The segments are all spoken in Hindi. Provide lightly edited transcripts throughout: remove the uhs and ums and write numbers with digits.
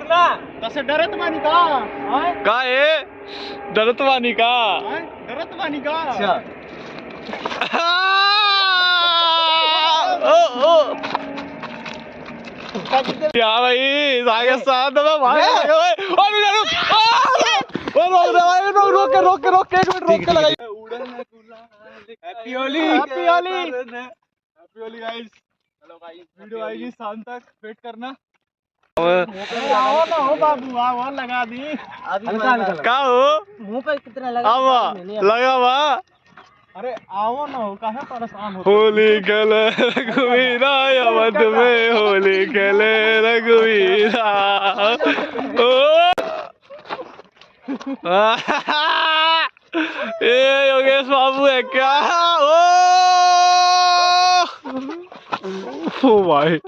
इतना तसे डरत मानी का है डरत मानी का अच्छा क्या भाई सागे साथ में भाई रोक के एक मिनट रोक के लगाइए। Happy Holi guys. Hello guys, video आएगी शाम तक, वेट करना। आओ ना हो बाबू, आओ लगा दी का हो मुंह पे कितना लगा हुआ। अरे आओ ना हो, काहे परेशान हो। होली खेले रघुवीरा अवध में, होली खेले रघुवीरा। ये योगेश बाबू है क्या? ओ भाई,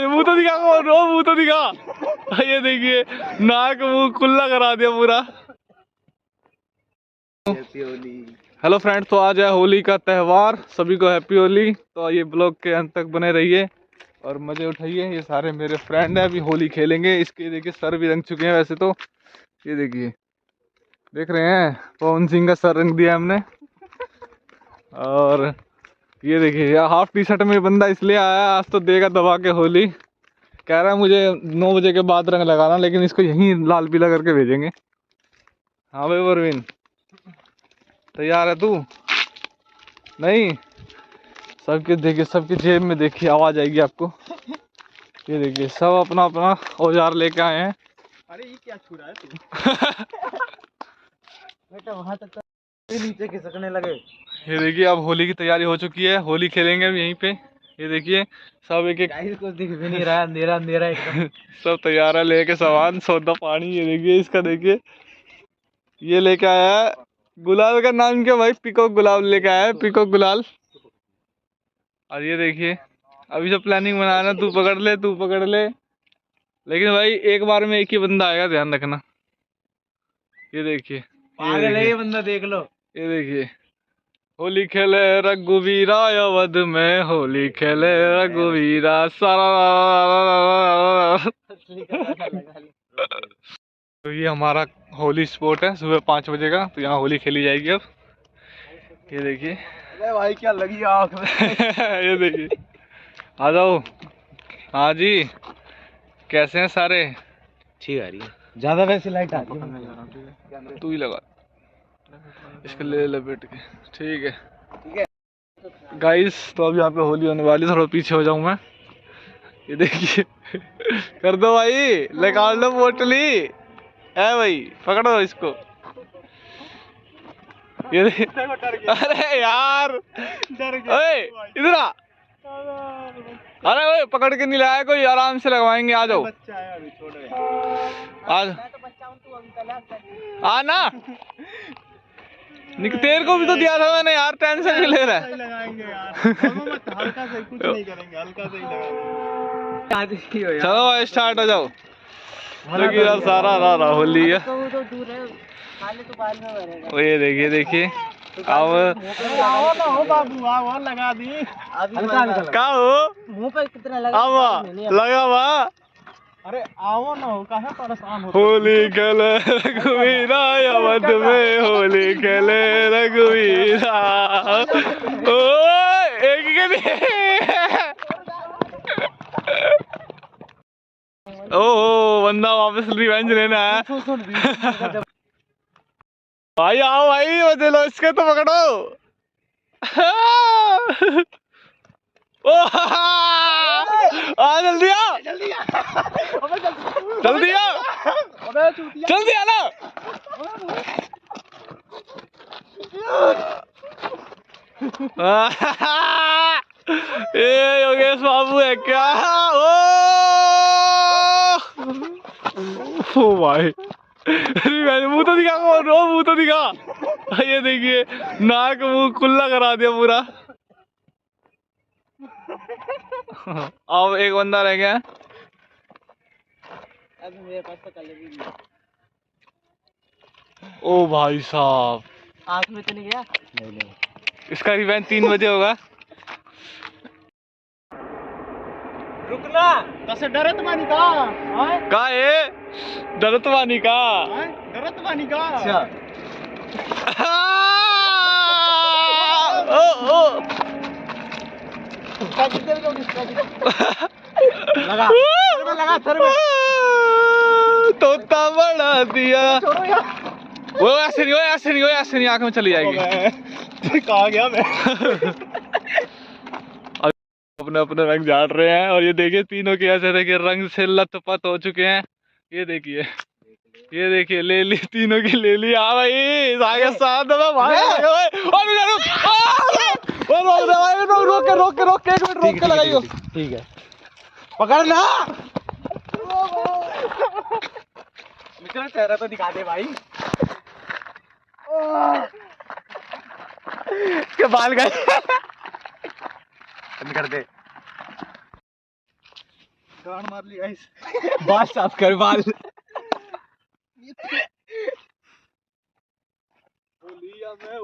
मुंह तो दिखा, मुंह तो दिखा। ये देखिए नाक मुंह खुला करा दिया पूरा। हेलो फ्रेंड, तो आज है होली का त्यौहार, सभी को हैप्पी होली। तो ये ब्लॉग के अंत तक बने रहिए और मजे उठाइए। ये सारे मेरे फ्रेंड हैं, अभी होली खेलेंगे। इसके देखिए सर भी रंग चुके हैं वैसे तो। ये देखिए, देख रहे हैं पवन सिंह का सर रंग दिया हमने। और ये देखिए हाफ टी शर्ट में बंदा इसलिए आया, आज तो देगा दबा के होली। कह रहा है मुझे 9 बजे के बाद रंग लगाना, लेकिन इसको यहीं लाल पीला करके भेजेंगे। हाँ भाई परवीन, तैयार है तू? नहीं, सबके देखिए, सबकी जेब में देखिए आवाज आएगी आपको। ये देखिए सब अपना अपना औजार लेके आए हैं। अरे ये क्या छू रहा है तू? बेटा वहां तक नीचे खिसकने लगे। ये देखिए अब होली की तैयारी हो चुकी है, होली खेलेंगे अब यहीं पे। ये देखिए सब एक कुछ दिख भी नहीं रहा, अंधेरा एकदम। सब तैयार है, लेके सामान सौदा पानी। ये देखिए इसका, देखिए ये लेके आया है। गुलाल का नाम क्या भाई? पिकॉक गुलाल लेके आया है, पिकॉक गुलाल। और ये देखिए अभी जो प्लानिंग बनाना, तू पकड़ ले तू पकड़ ले, लेकिन भाई एक बार में एक ही बंदा आएगा, ध्यान रखना। ये देखिए ये बंदा देख लो। ये देखिए होली खेले रघुवीरा अवध में, होली खेले रघुवीरा सारा। तो ये हमारा होली स्पॉट है, सुबह 5 बजे का। तो यहाँ होली खेली जाएगी अब। ये देखिए, अरे भाई क्या लगी आँख में। ये देखिए, आ जाओ। हाँ जी, कैसे हैं सारे? ठीक आ रही है, ज्यादा वैसे लाइट आ रही है। तू ही लगा इसको, ले लपेट के। ठीक है गाइस, तो अब यहाँ पे होली होने वाली, थोड़ा पीछे हो जाऊं मैं। ये देखिए कर दो भाई, लगा लो बोतली है भाई, पकड़ो इसको। ये अरे यार डर गया, इधर आ। अरे ओए पकड़ के नहीं लाया कोई, आराम से लगवाएंगे। आ जाओ, आ ना। तेरे को भी तो दिया था मैंने यार, टेंशन भी ले रहा है। लगाएंगे यार, हल्का से कुछ नहीं करेंगे, हल्का से ही लगाएंगे। चलो भाई स्टार्ट हो जाओ। यार सारा रहा होली है। तो ये देखिए देखिए अब बाबू आओ लगा दी का हो मुंह पे कितना लगा हुआ। अरे आओ ना हो, काहे परेशान हो। होली खेले रघुवीरा अवध में, होली खेले रघुवीरा। ओ एक के लिए ओ बंदा वापस रिवेंज लेना है। भाई आओ भाई, मजे लो इसके, तो पकड़ो। ओ आ जल्दी आ, जल्दी आ, जल्दी आ ना। ये योगेश बाबू है क्या? ओ भाई, मुंह तो दिखा, मुंह तो दिखा। ये देखिए नाक मुंह खुला करा दिया पूरा। अब एक बंदा रह गया। अब मेरे पास तो कलर भी नहीं। ओ भाई साहब, आँख में तो नहीं गया? नहीं। इसका रिवेंज 3 बजे होगा। रुकना तसे डरत मानी का है दरत वानी का डरत मानी का अच्छा ओ ओ लगा सर में तोता बना दिया वो ऐसे नहीं, वो ऐसे नहीं, वो ऐसे नहीं, आंख में चली जाएगी। कहा गया मैं अपने अपने रंग झाड़ रहे हैं और ये देखिए तीनों के ऐसे देखिए रंग से लथपथ हो चुके हैं। ये देखिए ले ली तीनों की ले ली। हाँ भाई आगे साथ में भाई रोक के 1 मिनट रोक के लगाइयो। ठीक है पकड़ना मेरा चेहरा तो दिखा दे भाई के बाल गए कर दे गांड मार ली गाइस। बाल साफ कर बाल मैं